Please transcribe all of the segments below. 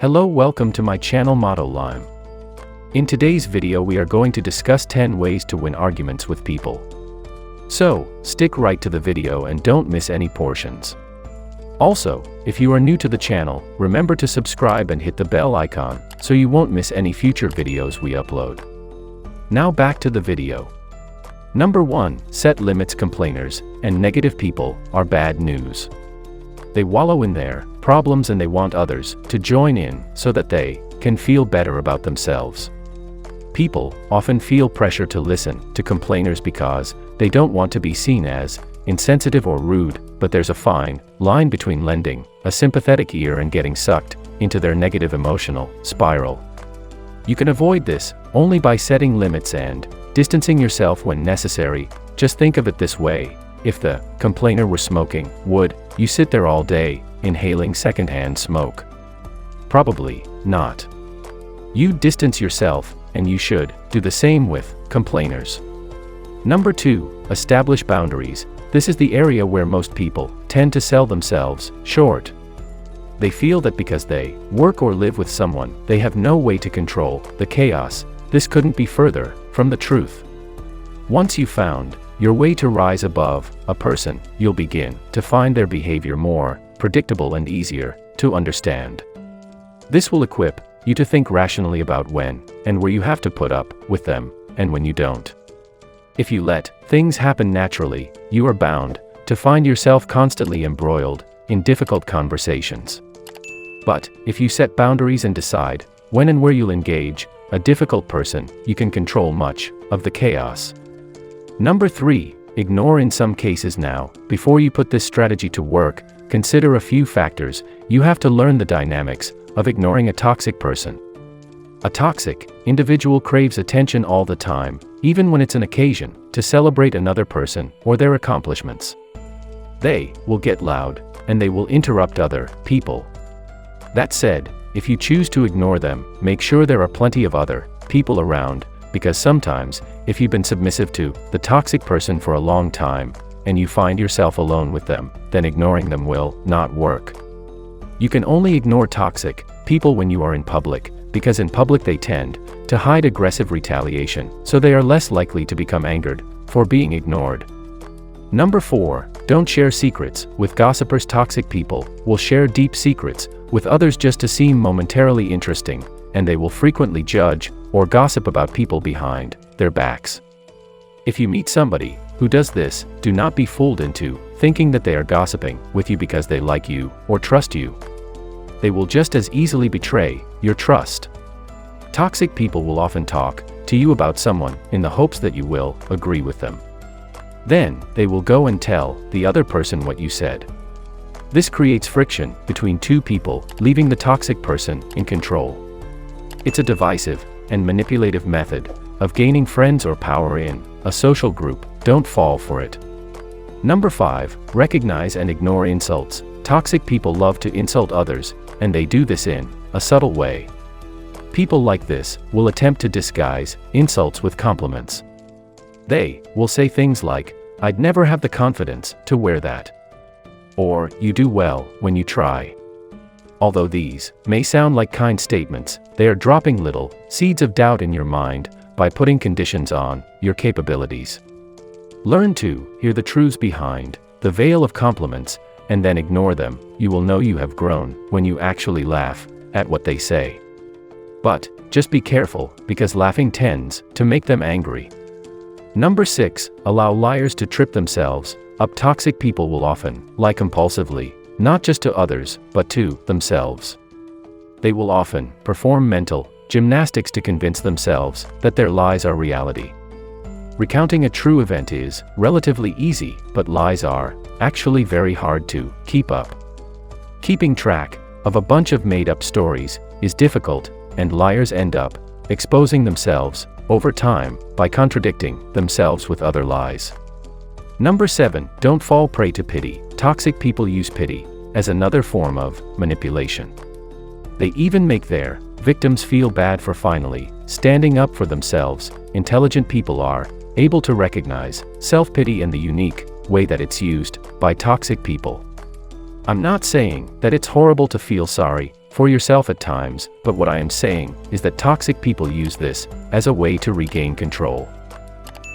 Hello, welcome to my channel Motto Lime. In today's video we are going to discuss 10 ways to win arguments with people. So, stick right to the video and don't miss any portions. Also, if you are new to the channel, remember to subscribe and hit the bell icon, so you won't miss any future videos we upload. Now back to the video. Number 1, set limits. Complainers and negative people are bad news. They wallow in their problems and they want others to join in so that they can feel better about themselves. People often feel pressure to listen to complainers because they don't want to be seen as insensitive or rude, but there's a fine line between lending a sympathetic ear and getting sucked into their negative emotional spiral. You can avoid this only by setting limits and distancing yourself when necessary. Just think of it this way: if the complainer were smoking, would you sit there all day, inhaling secondhand smoke? Probably not. You distance yourself, and you should do the same with complainers. Number 2, establish boundaries. This is the area where most people tend to sell themselves short. They feel that because they work or live with someone, they have no way to control the chaos. This couldn't be further from the truth. Once you've found your way to rise above a person, you'll begin to find their behavior more predictable and easier to understand. This will equip you to think rationally about when and where you have to put up with them, and when you don't. If you let things happen naturally, you are bound to find yourself constantly embroiled in difficult conversations. But if you set boundaries and decide when and where you'll engage a difficult person, you can control much of the chaos. Number 3, ignore in some cases. Now, before you put this strategy to work, consider a few factors. You have to learn the dynamics of ignoring a toxic person. A toxic individual craves attention all the time, even when it's an occasion to celebrate another person or their accomplishments. They will get loud, and they will interrupt other people. That said, if you choose to ignore them, make sure there are plenty of other people around, because sometimes, if you've been submissive to the toxic person for a long time, and you find yourself alone with them, then ignoring them will not work. You can only ignore toxic people when you are in public, because in public they tend to hide aggressive retaliation, so they are less likely to become angered for being ignored. Number 4, don't share secrets with gossipers. Toxic people will share deep secrets with others just to seem momentarily interesting, and they will frequently judge or gossip about people behind their backs. If you meet somebody who does this, do not be fooled into thinking that they are gossiping with you because they like you or trust you. They will just as easily betray your trust. Toxic people will often talk to you about someone in the hopes that you will agree with them. Then, they will go and tell the other person what you said. This creates friction between two people, leaving the toxic person in control. It's a divisive and manipulative method of gaining friends or power in a social group. Don't fall for it. Number 5, recognize and ignore insults. Toxic people love to insult others, and they do this in a subtle way. People like this will attempt to disguise insults with compliments. They will say things like, "I'd never have the confidence to wear that," or "You do well when you try." Although these may sound like kind statements, they are dropping little seeds of doubt in your mind by putting conditions on your capabilities. Learn to hear the truths behind the veil of compliments, and then ignore them. You will know you have grown when you actually laugh at what they say. But just be careful, because laughing tends to make them angry. Number 6, allow liars to trip themselves up. Toxic people will often lie compulsively, not just to others, but to themselves. They will often perform mental gymnastics to convince themselves that their lies are reality. Recounting a true event is relatively easy, but lies are actually very hard to keep up. Keeping track of a bunch of made-up stories is difficult, and liars end up exposing themselves over time by contradicting themselves with other lies. Number 7, don't fall prey to pity. Toxic people use pity as another form of manipulation. They even make their victims feel bad for finally standing up for themselves. Intelligent people are able to recognize self-pity and the unique way that it's used by toxic people. I'm not saying that it's horrible to feel sorry for yourself at times, but what I am saying is that toxic people use this as a way to regain control.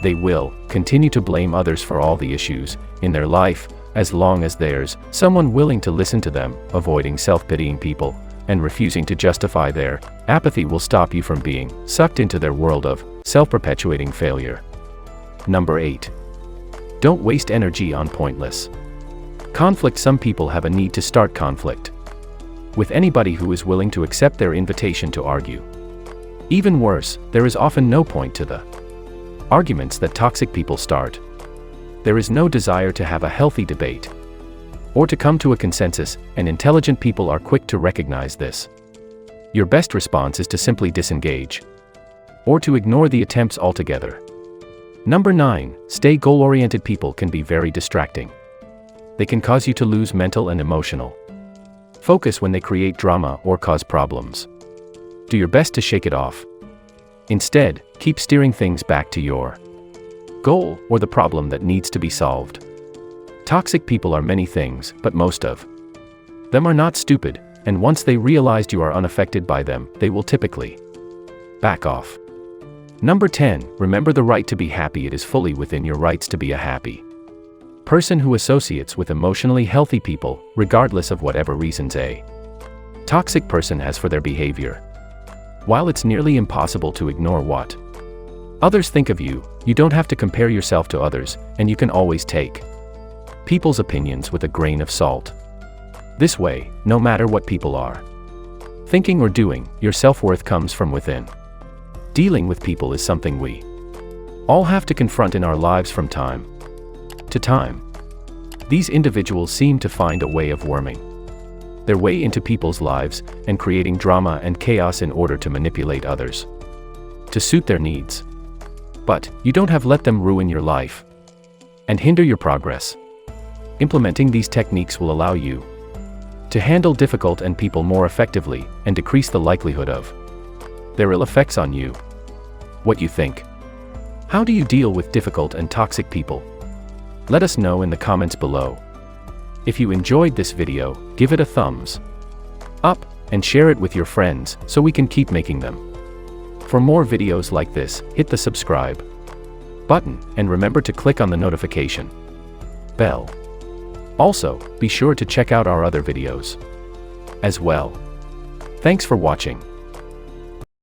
They will continue to blame others for all the issues in their life, as long as there's someone willing to listen to them. Avoiding self-pitying people and refusing to justify their apathy will stop you from being sucked into their world of self-perpetuating failure. Number 8. Don't waste energy on pointless conflict. Some people have a need to start conflict with anybody who is willing to accept their invitation to argue. Even worse, there is often no point to the arguments that toxic people start. There is no desire to have a healthy debate or to come to a consensus, and intelligent people are quick to recognize this. Your best response is to simply disengage or to ignore the attempts altogether. Number 9. Stay goal-oriented. People can be very distracting. They can cause you to lose mental and emotional focus when they create drama or cause problems. Do your best to shake it off. Instead, keep steering things back to your goal or the problem that needs to be solved. Toxic people are many things, but most of them are not stupid, and once they realize you are unaffected by them, they will typically back off. Number 10. Remember the right to be happy. It is fully within your rights to be a happy person who associates with emotionally healthy people, regardless of whatever reasons a toxic person has for their behavior. While it's nearly impossible to ignore what others think of you, you don't have to compare yourself to others, and you can always take people's opinions with a grain of salt. This way, no matter what people are thinking or doing, your self-worth comes from within. Dealing with people is something we all have to confront in our lives from time to time. These individuals seem to find a way of worming their way into people's lives and creating drama and chaos in order to manipulate others to suit their needs. But you don't have to let them ruin your life and hinder your progress. Implementing these techniques will allow you to handle difficult and people more effectively and decrease the likelihood of their ill effects on you. What you think? How do you deal with difficult and toxic people? Let us know in the comments below. If you enjoyed this video, give it a thumbs up and share it with your friends so we can keep making them. For more videos like this, hit the subscribe button and remember to click on the notification bell. Also, be sure to check out our other videos as well. Thanks for watching.